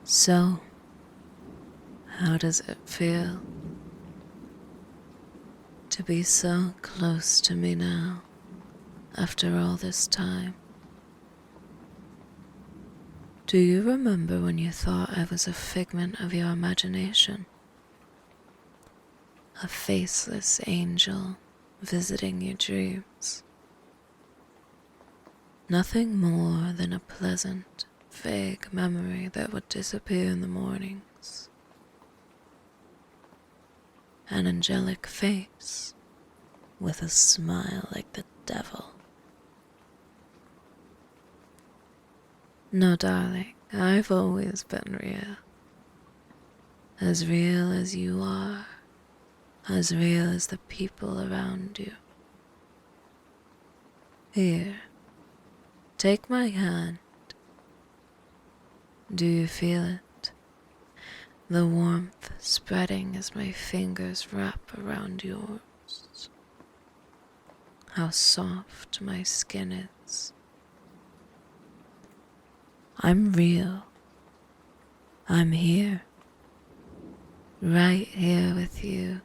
So, how does it feel to be so close to me now after all this time? Do you remember when you thought I was a figment of your imagination? A faceless angel visiting your dreams? Nothing more than a pleasant, vague memory that would disappear in the mornings. An angelic face with a smile like the devil. No, darling, I've always been real. As real as you are, as real as the people around you. Here, take my hand. Do you feel it? The warmth spreading as my fingers wrap around yours. How soft my skin is. I'm real. I'm here. Right here with you.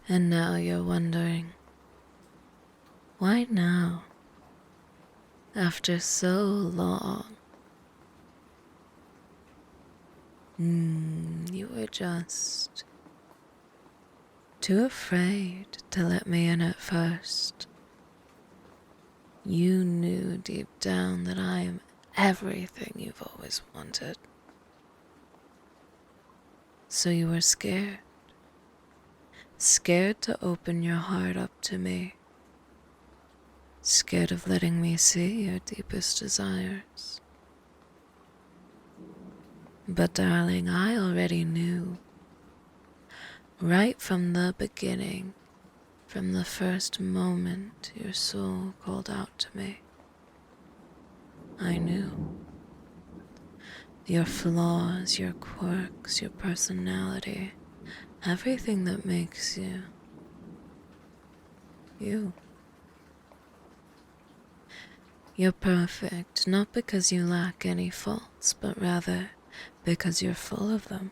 And now you're wondering, why now? After so long. You were just too afraid to let me in at first. You knew deep down that I am everything you've always wanted. So you were scared. Scared to open your heart up to me. Scared of letting me see your deepest desires. But darling, I already knew. Right from the beginning, from the first moment your soul called out to me. I knew. Your flaws, your quirks, your personality, everything that makes you, you. You're perfect, not because you lack any faults, but rather because you're full of them.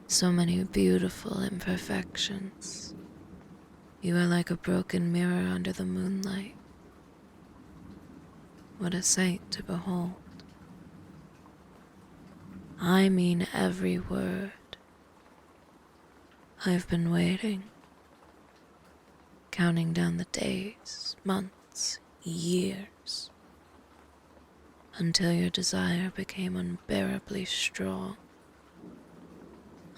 So many beautiful imperfections. You are like a broken mirror under the moonlight. What a sight to behold. I mean every word. I've been waiting, counting down the days, months, years, until your desire became unbearably strong,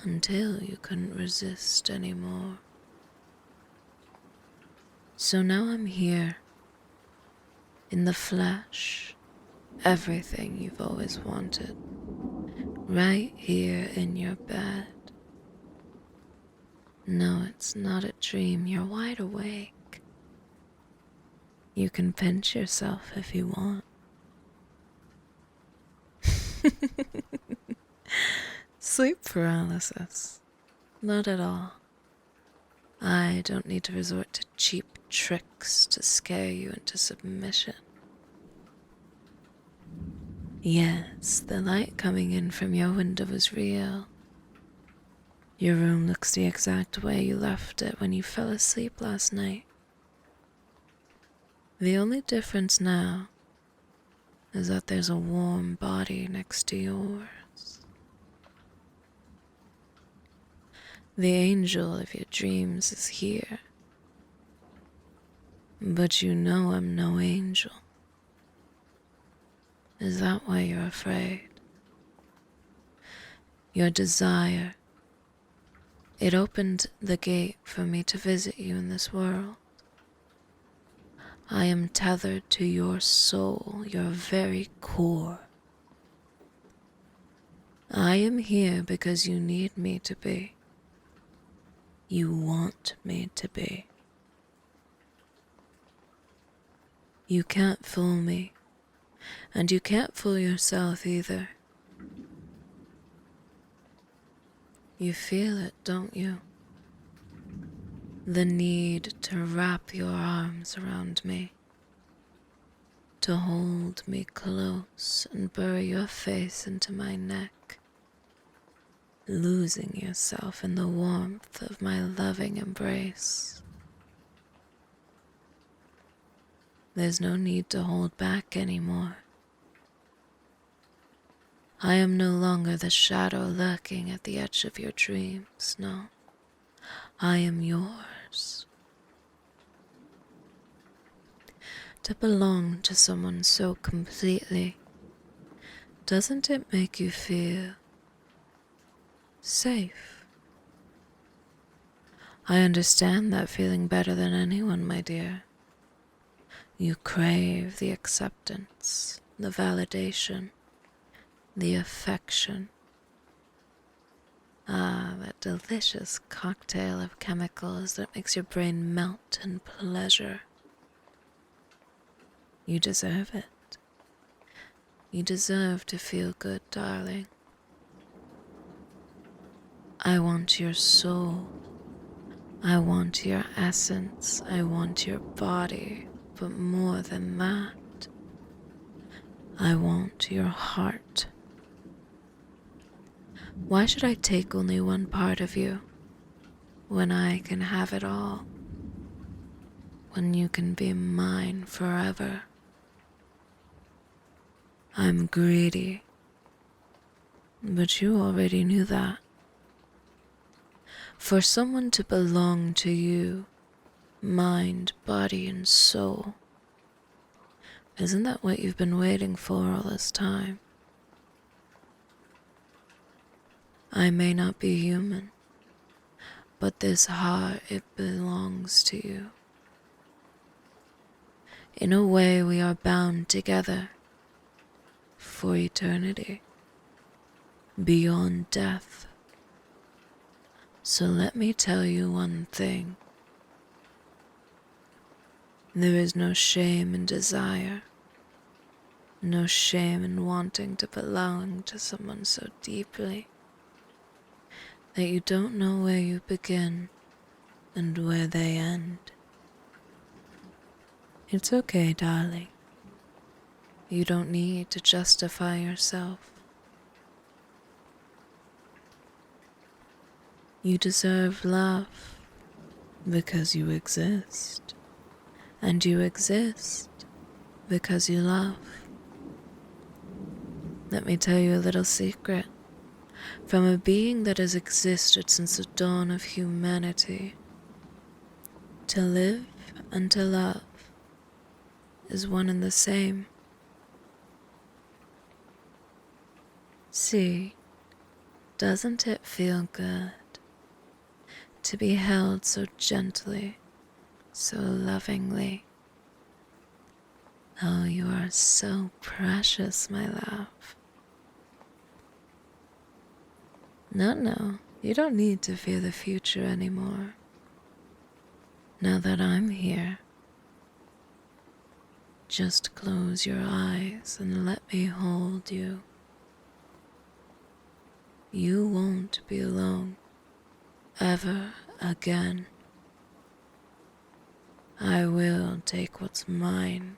until you couldn't resist anymore. So now I'm here, in the flesh, everything you've always wanted, right here in your bed. No, it's not a dream, you're wide awake. You can pinch yourself if you want. Sleep paralysis? Not at all. I don't need to resort to cheap tricks to scare you into submission. Yes, the light coming in from your window is real. Your room looks the exact way you left it when you fell asleep last night. The only difference now is that there's a warm body next to yours. The angel of your dreams is here. But you know I'm no angel. Is that why you're afraid? Your desire, it opened the gate for me to visit you in this world. I am tethered to your soul, your very core. I am here because you need me to be. You want me to be. You can't fool me, and you can't fool yourself either. You feel it, don't you? The need to wrap your arms around me, to hold me close and bury your face into my neck, losing yourself in the warmth of my loving embrace. There's no need to hold back anymore. I am no longer the shadow lurking at the edge of your dreams, no. I am yours. To belong to someone so completely, doesn't it make you feel safe? I understand that feeling better than anyone, my dear. You crave the acceptance, the validation, the affection. Ah, that delicious cocktail of chemicals that makes your brain melt in pleasure. You deserve it. You deserve to feel good, darling. I want your soul. I want your essence. I want your body. But more than that, I want your heart. Why should I take only one part of you when I can have it all? When you can be mine forever? I'm greedy, but you already knew that. For someone to belong to you, mind, body, and soul, isn't that what you've been waiting for all this time? I may not be human, but this heart, it belongs to you. In a way, we are bound together for eternity, beyond death. So let me tell you one thing. There is no shame in desire, no shame in wanting to belong to someone so deeply that you don't know where you begin and where they end. It's okay, darling. You don't need to justify yourself. You deserve love because you exist, and you exist because you love. Let me tell you a little secret. From a being that has existed since the dawn of humanity, to live and to love is one and the same. See, doesn't it feel good to be held so gently, so lovingly? Oh, you are so precious, my love. No, you don't need to fear the future anymore. Now that I'm here, just close your eyes and let me hold you. You won't be alone ever again. I will take what's mine